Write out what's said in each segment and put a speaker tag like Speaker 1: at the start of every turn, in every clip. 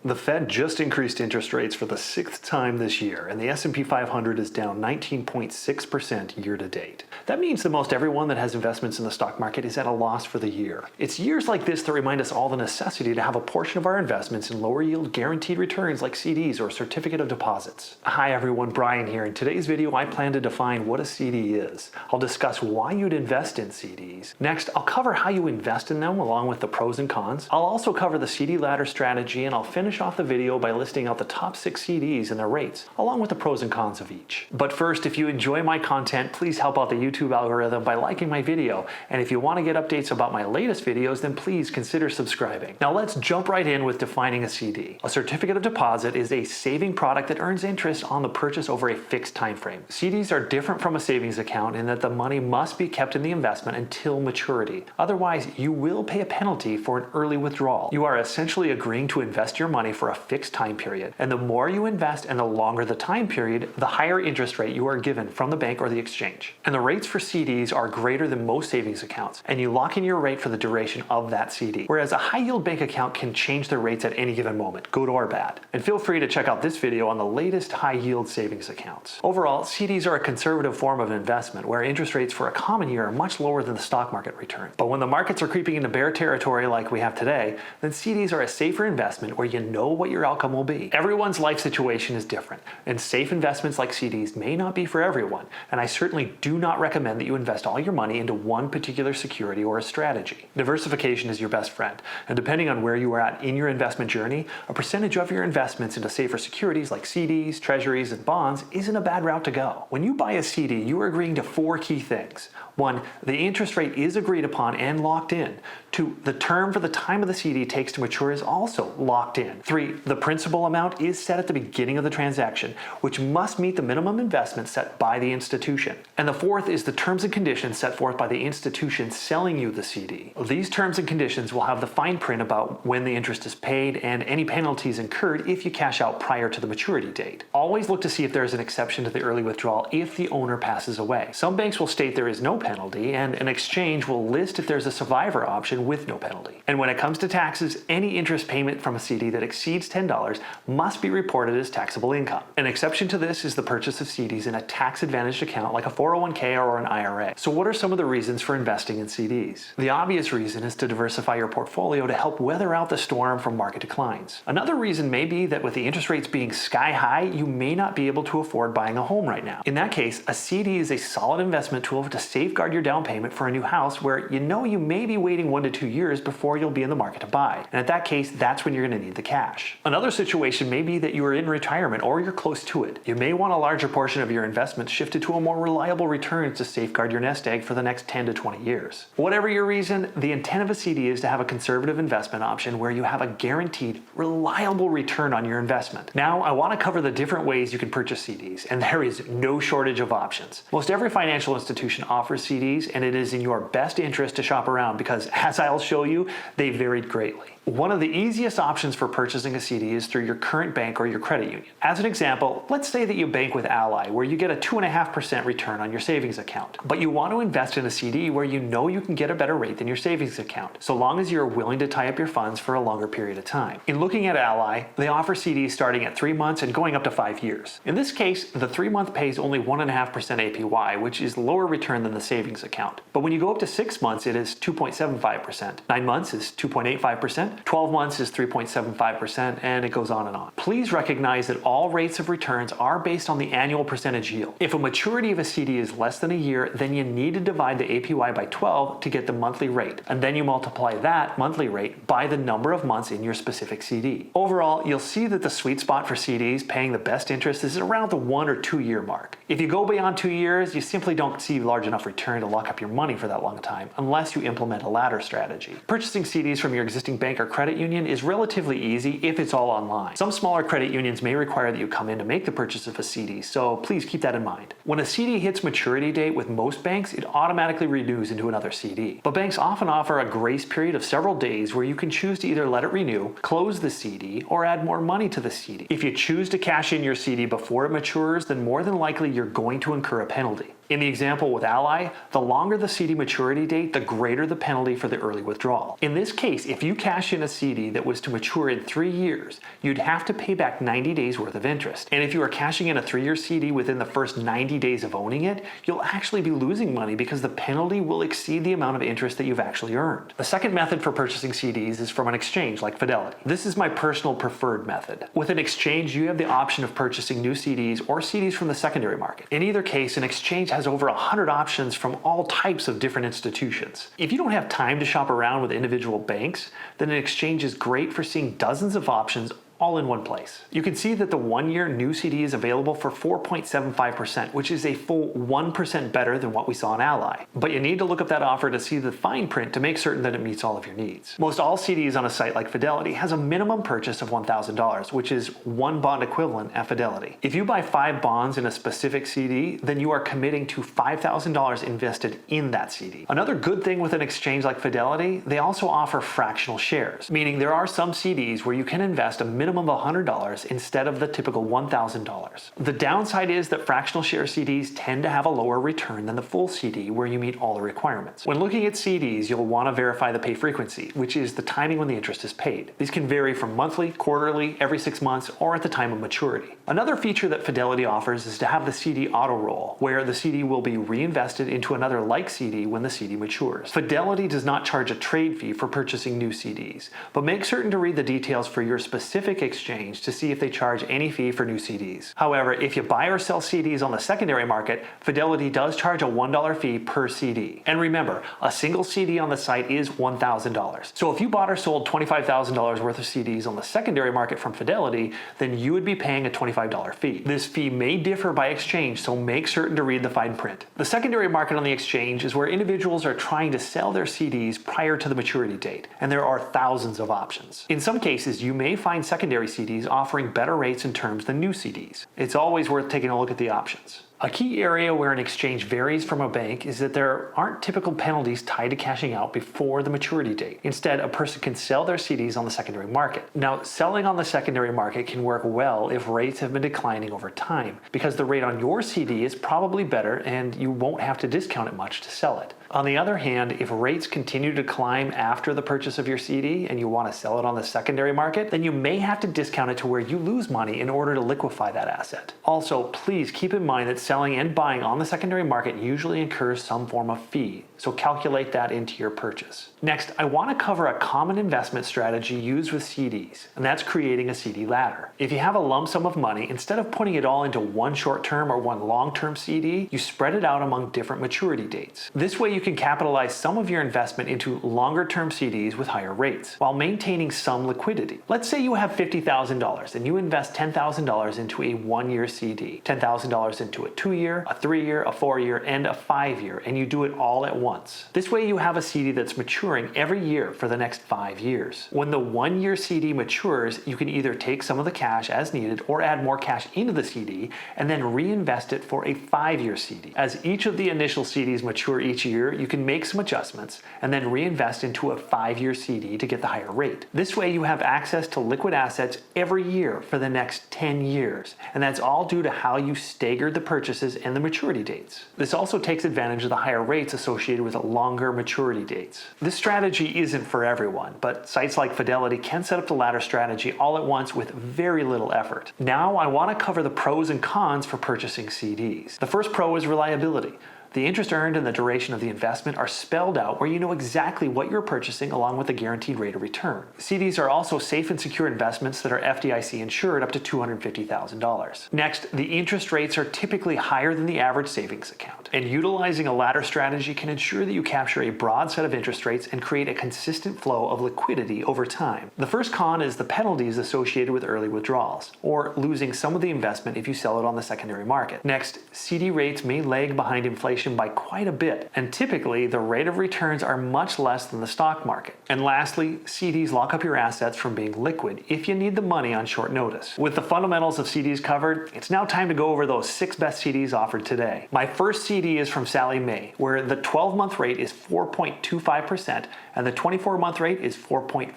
Speaker 1: The Fed just increased interest rates for the 6th time this year, and the S&P 500 is down 19.6% year to date. That means that most everyone that has investments in the stock market is at a loss for the year. It's years like this that remind us all the necessity to have a portion of our investments in lower yield guaranteed returns like CDs or certificate of deposits. Hi everyone, Brian here. In today's video, I plan to define what a CD is. I'll discuss why you'd invest in CDs. Next, I'll cover how you invest in them along with the pros and cons. I'll also cover the CD ladder strategy, and I'll finish off the video by listing out the top 6 CDs and their rates, along with the pros and cons of each. But first, if you enjoy my content, please help out the YouTube algorithm by liking my video, and if you want to get updates about my latest videos, then please consider subscribing. Now let's jump right in with defining a CD. A certificate of deposit is a saving product that earns interest on the purchase over a fixed time frame. CDs are different from a savings account in that the money must be kept in the investment until maturity. Otherwise, you will pay a penalty for an early withdrawal. You are essentially agreeing to invest your money for a fixed time period, and the more you invest and the longer the time period, the higher interest rate you are given from the bank or the exchange. And the rates for CDs are greater than most savings accounts, and you lock in your rate for the duration of that CD. Whereas a high yield bank account can change their rates at any given moment, good or bad. And feel free to check out this video on the latest high yield savings accounts. Overall, CDs are a conservative form of investment where interest rates for a common year are much lower than the stock market return. But when the markets are creeping into bear territory like we have today, then CDs are a safer investment where you know what your outcome will be. Everyone's life situation is different, and safe investments like CDs may not be for everyone, and I certainly do not recommend that you invest all your money into one particular security or a strategy. Diversification is your best friend, and depending on where you are at in your investment journey, a percentage of your investments into safer securities like CDs, treasuries, and bonds isn't a bad route to go. When you buy a CD, you are agreeing to 4 key things. 1. The interest rate is agreed upon and locked in. 2. The term for the time of the CD takes to mature is also locked in. 3. The principal amount is set at the beginning of the transaction, which must meet the minimum investment set by the institution. And the 4th is the terms and conditions set forth by the institution selling you the CD. These terms and conditions will have the fine print about when the interest is paid and any penalties incurred if you cash out prior to the maturity date. Always look to see if there is an exception to the early withdrawal if the owner passes away. Some banks will state there is no penalty, and an exchange will list if there's a survivor option with no penalty. And when it comes to taxes, any interest payment from a CD that exceeds $10 must be reported as taxable income. An exception to this is the purchase of CDs in a tax-advantaged account like a 401k or an IRA. So what are some of the reasons for investing in CDs? The obvious reason is to diversify your portfolio to help weather out the storm from market declines. Another reason may be that with the interest rates being sky high, you may not be able to afford buying a home right now. In that case, a CD is a solid investment tool to safeguard your down payment for a new house where you know you may be waiting 1 to 2 years before you'll be in the market to buy. And at that case, that's when you're going to need the cash. Another situation may be that you are in retirement or you're close to it. You may want a larger portion of your investments shifted to a more reliable return to safeguard your nest egg for the next 10 to 20 years. Whatever your reason, the intent of a CD is to have a conservative investment option where you have a guaranteed, reliable return on your investment. Now, I want to cover the different ways you can purchase CDs, and there is no shortage of options. Most every financial institution offers CDs, and it is in your best interest to shop around because, as I'll show you, they varied greatly. One of the easiest options for purchasing a CD is through your current bank or your credit union. As an example, let's say that you bank with Ally, where you get a 2.5% return on your savings account. But you want to invest in a CD where you know you can get a better rate than your savings account, so long as you're willing to tie up your funds for a longer period of time. In looking at Ally, they offer CDs starting at 3 months and going up to 5 years. In this case, the 3-month pays only 1.5% APY, which is lower return than the savings account. But when you go up to 6 months, it is 2.75%. 9 months is 2.85%. 12 months is 3.75%, and it goes on and on. Please recognize that all rates of returns are based on the annual percentage yield. If a maturity of a CD is less than a year, then you need to divide the APY by 12 to get the monthly rate, and then you multiply that monthly rate by the number of months in your specific CD. Overall, you'll see that the sweet spot for CDs paying the best interest is around the 1 or 2 year mark. If you go beyond 2 years, you simply don't see large enough return to lock up your money for that long time, unless you implement a ladder strategy. Purchasing CDs from your existing bank or credit union is relatively easy if it's all online. Some smaller credit unions may require that you come in to make the purchase of a CD, so please keep that in mind. When a CD hits maturity date with most banks, it automatically renews into another CD. But banks often offer a grace period of several days where you can choose to either let it renew, close the CD, or add more money to the CD. If you choose to cash in your CD before it matures, then more than likely you're going to incur a penalty. In the example with Ally, the longer the CD maturity date, the greater the penalty for the early withdrawal. In this case, if you cash in a CD that was to mature in 3 years, you'd have to pay back 90 days worth of interest. And if you are cashing in a 3-year CD within the first 90 days of owning it, you'll actually be losing money because the penalty will exceed the amount of interest that you've actually earned. The second method for purchasing CDs is from an exchange like Fidelity. This is my personal preferred method. With an exchange, you have the option of purchasing new CDs or CDs from the secondary market. In either case, an exchange has over 100 options from all types of different institutions. If you don't have time to shop around with individual banks, then an exchange is great for seeing dozens of options all in one place. You can see that the 1-year new CD is available for 4.75%, which is a full 1% better than what we saw in Ally. But you need to look up that offer to see the fine print to make certain that it meets all of your needs. Most all CDs on a site like Fidelity has a minimum purchase of $1,000, which is 1 bond equivalent at Fidelity. If you buy 5 bonds in a specific CD, then you are committing to $5,000 invested in that CD. Another good thing with an exchange like Fidelity, they also offer fractional shares, meaning there are some CDs where you can invest a minimum of $100 instead of the typical $1,000. The downside is that fractional share CDs tend to have a lower return than the full CD where you meet all the requirements. When looking at CDs, you'll want to verify the pay frequency, which is the timing when the interest is paid. These can vary from monthly, quarterly, every 6 months, or at the time of maturity. Another feature that Fidelity offers is to have the CD auto roll, where the CD will be reinvested into another like CD when the CD matures. Fidelity does not charge a trade fee for purchasing new CDs, but make certain to read the details for your specific exchange to see if they charge any fee for new CDs. However, if you buy or sell CDs on the secondary market, Fidelity does charge a $1 fee per CD. And remember, a single CD on the site is $1,000. So if you bought or sold $25,000 worth of CDs on the secondary market from Fidelity, then you would be paying a $25 fee. This fee may differ by exchange, so make certain to read the fine print. The secondary market on the exchange is where individuals are trying to sell their CDs prior to the maturity date, and there are thousands of options. In some cases, you may find secondary CDs offering better rates and terms than new CDs. It's always worth taking a look at the options. A key area where an exchange varies from a bank is that there aren't typical penalties tied to cashing out before the maturity date. Instead, a person can sell their CDs on the secondary market. Now, selling on the secondary market can work well if rates have been declining over time, because the rate on your CD is probably better and you won't have to discount it much to sell it. On the other hand, if rates continue to climb after the purchase of your CD and you want to sell it on the secondary market, then you may have to discount it to where you lose money in order to liquefy that asset. Also, please keep in mind that selling and buying on the secondary market usually incurs some form of fee, so calculate that into your purchase. Next, I want to cover a common investment strategy used with CDs, and that's creating a CD ladder. If you have a lump sum of money, instead of putting it all into one short-term or one long-term CD, you spread it out among different maturity dates. This way you can capitalize some of your investment into longer-term CDs with higher rates, while maintaining some liquidity. Let's say you have $50,000 and you invest $10,000 into a 1-year CD, $10,000 into a 2-year, a 3-year, a 4-year, and a 5-year, and you do it all at once. This way you have a CD that's maturing every year for the next 5 years. When the 1-year CD matures, you can either take some of the cash as needed or add more cash into the CD and then reinvest it for a 5-year CD. As each of the initial CDs mature each year, you can make some adjustments and then reinvest into a 5-year CD to get the higher rate. This way you have access to liquid assets every year for the next 10 years, and that's all due to how you staggered the purchases and the maturity dates. This also takes advantage of the higher rates associated with longer maturity dates. This strategy isn't for everyone, but sites like Fidelity can set up the ladder strategy all at once with very little effort. Now I want to cover the pros and cons for purchasing CDs. The first pro is reliability. The interest earned and the duration of the investment are spelled out where you know exactly what you're purchasing along with the guaranteed rate of return. CDs are also safe and secure investments that are FDIC insured up to $250,000. Next, the interest rates are typically higher than the average savings account, and utilizing a ladder strategy can ensure that you capture a broad set of interest rates and create a consistent flow of liquidity over time. The first con is the penalties associated with early withdrawals, or losing some of the investment if you sell it on the secondary market. Next, CD rates may lag behind inflation inflation by quite a bit, and typically the rate of returns are much less than the stock market. And lastly, CDs lock up your assets from being liquid if you need the money on short notice. With the fundamentals of CDs covered, it's now time to go over those 6 best CDs offered today. My first CD is from Sallie Mae, where the 12-month rate is 4.25% and the 24-month rate is 4.4%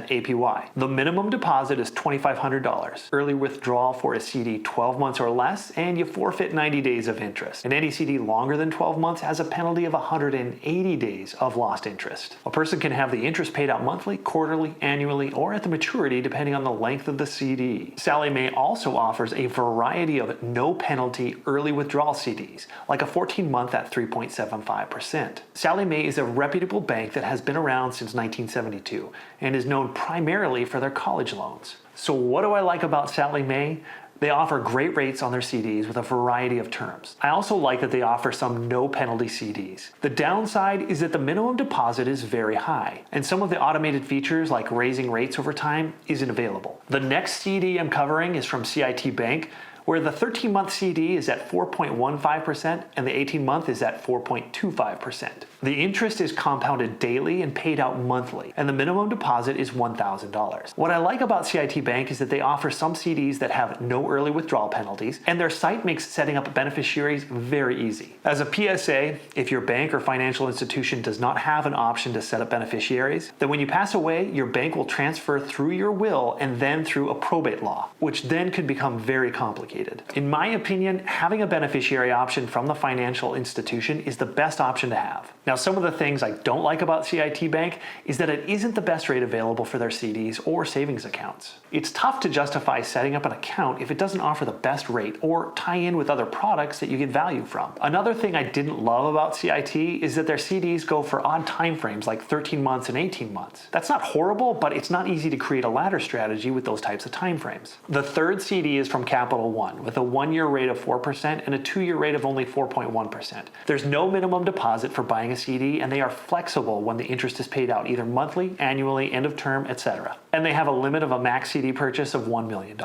Speaker 1: APY. The minimum deposit is $2,500. Early withdrawal for a CD 12 months or less, and you forfeit 90 days of interest. And any CD longer than 12 months has a penalty of 180 days of lost interest. A person can have the interest paid out monthly, quarterly, annually, or at the maturity depending on the length of the CD. Sallie Mae also offers a variety of no penalty early withdrawal CDs, like a 14-month at 3.75%. Sallie Mae is a reputable bank that has been around since 1972 and is known primarily for their college loans. So what do I like about Sallie Mae? They offer great rates on their CDs with a variety of terms. I also like that they offer some no penalty CDs. The downside is that the minimum deposit is very high, and some of the automated features like raising rates over time isn't available. The next CD I'm covering is from CIT Bank, where the 13-month CD is at 4.15% and the 18-month is at 4.25%. The interest is compounded daily and paid out monthly, and the minimum deposit is $1,000. What I like about CIT Bank is that they offer some CDs that have no early withdrawal penalties, and their site makes setting up beneficiaries very easy. As a PSA, if your bank or financial institution does not have an option to set up beneficiaries, then when you pass away, your bank will transfer through your will and then through a probate law, which then could become very complicated. In my opinion, having a beneficiary option from the financial institution is the best option to have. Now, some of the things I don't like about CIT Bank is that it isn't the best rate available for their CDs or savings accounts. It's tough to justify setting up an account if it doesn't offer the best rate or tie in with other products that you get value from. Another thing I didn't love about CIT is that their CDs go for odd time frames like 13 months and 18 months. That's not horrible, but it's not easy to create a ladder strategy with those types of time frames. The third CD is from Capital One with a 1-year rate of 4% and a 2-year rate of only 4.1%. There's no minimum deposit for buying a CD, and they are flexible when the interest is paid out either monthly, annually, end of term, etc. And they have a limit of a max CD purchase of $1 million,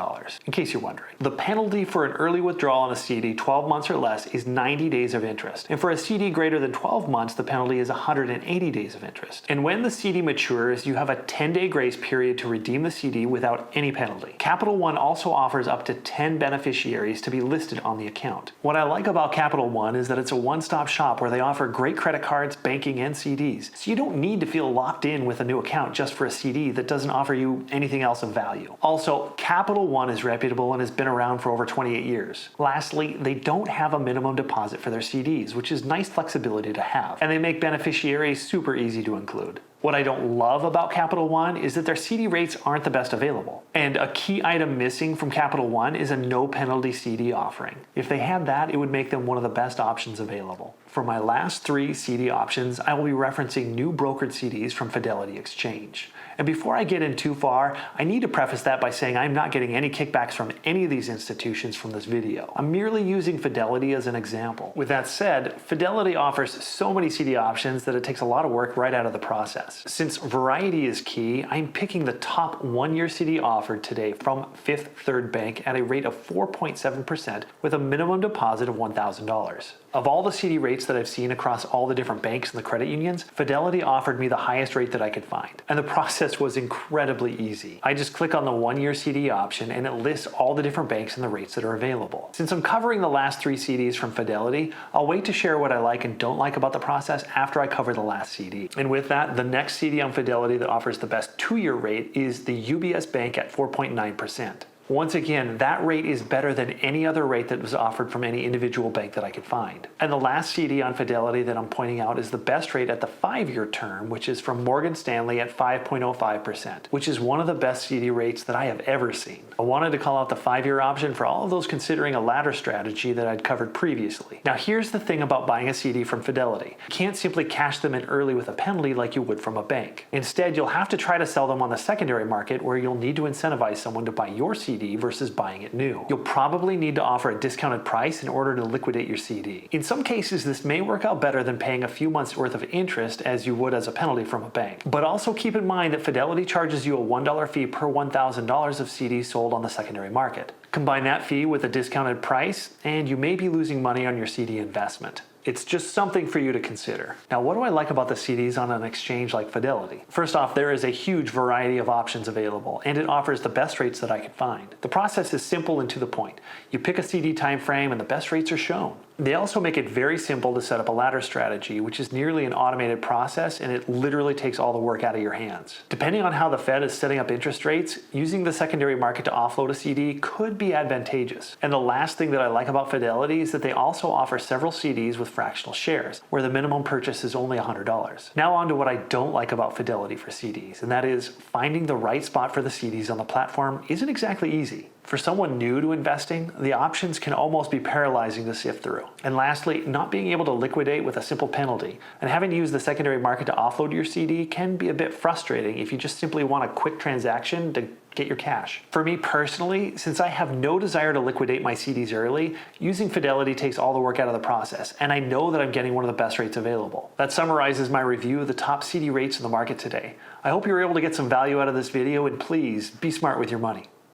Speaker 1: in case you're wondering. The penalty for an early withdrawal on a CD 12 months or less is 90 days of interest. And for a CD greater than 12 months, the penalty is 180 days of interest. And when the CD matures, you have a 10-day grace period to redeem the CD without any penalty. Capital One also offers up to 10 beneficiaries to be listed on the account. What I like about Capital One is that it's a one-stop shop where they offer great credit cards, banking, and CDs. So you don't need to feel locked in with a new account just for a CD that doesn't offer you anything else of value. Also, Capital One is reputable and has been around for over 28 years. Lastly, they don't have a minimum deposit for their CDs, which is nice flexibility to have, and they make beneficiaries super easy to include. What I don't love about Capital One is that their CD rates aren't the best available. And a key item missing from Capital One is a no penalty CD offering. If they had that, it would make them one of the best options available. For my last 3 CD options, I will be referencing new brokered CDs from Fidelity Exchange. And before I get in too far, I need to preface that by saying I'm not getting any kickbacks from any of these institutions from this video. I'm merely using Fidelity as an example. With that said, Fidelity offers so many CD options that it takes a lot of work right out of the process. Since variety is key, I'm picking the top 1-year CD offered today from Fifth Third Bank at a rate of 4.7% with a minimum deposit of $1,000. Of all the CD rates that I've seen across all the different banks and the credit unions, Fidelity offered me the highest rate that I could find. And the process was incredibly easy. I just click on the 1-year CD option and it lists all the different banks and the rates that are available. Since I'm covering the last 3 CDs from Fidelity, I'll wait to share what I like and don't like about the process after I cover the last CD. And with that, the next CD on Fidelity that offers the best 2-year rate is the UBS Bank at 4.9%. Once again, that rate is better than any other rate that was offered from any individual bank that I could find. And the last CD on Fidelity that I'm pointing out is the best rate at the 5-year term, which is from Morgan Stanley at 5.05%, which is one of the best CD rates that I have ever seen. I wanted to call out the 5-year option for all of those considering a ladder strategy that I'd covered previously. Now here's the thing about buying a CD from Fidelity. You can't simply cash them in early with a penalty like you would from a bank. Instead, you'll have to try to sell them on the secondary market where you'll need to incentivize someone to buy your CD versus buying it new. You'll probably need to offer a discounted price in order to liquidate your CD. In some cases, this may work out better than paying a few months worth of interest as you would as a penalty from a bank. But also keep in mind that Fidelity charges you a $1 fee per $1,000 of CDs sold on the secondary market. Combine that fee with a discounted price, and you may be losing money on your CD investment. It's just something for you to consider. Now, what do I like about the CDs on an exchange like Fidelity? First off, there is a huge variety of options available, and it offers the best rates that I can find. The process is simple and to the point. You pick a CD time frame and the best rates are shown. They also make it very simple to set up a ladder strategy, which is nearly an automated process, and it literally takes all the work out of your hands. Depending on how the Fed is setting up interest rates, using the secondary market to offload a CD could be advantageous. And the last thing that I like about Fidelity is that they also offer several CDs with fractional shares, where the minimum purchase is only $100. Now on to what I don't like about Fidelity for CDs, and that is finding the right spot for the CDs on the platform isn't exactly easy. For someone new to investing, the options can almost be paralyzing to sift through. And lastly, not being able to liquidate with a simple penalty and having to use the secondary market to offload your CD can be a bit frustrating if you just simply want a quick transaction to get your cash. For me personally, since I have no desire to liquidate my CDs early, using Fidelity takes all the work out of the process, and I know that I'm getting one of the best rates available. That summarizes my review of the top CD rates in the market today. I hope you were able to get some value out of this video, and please be smart with your money.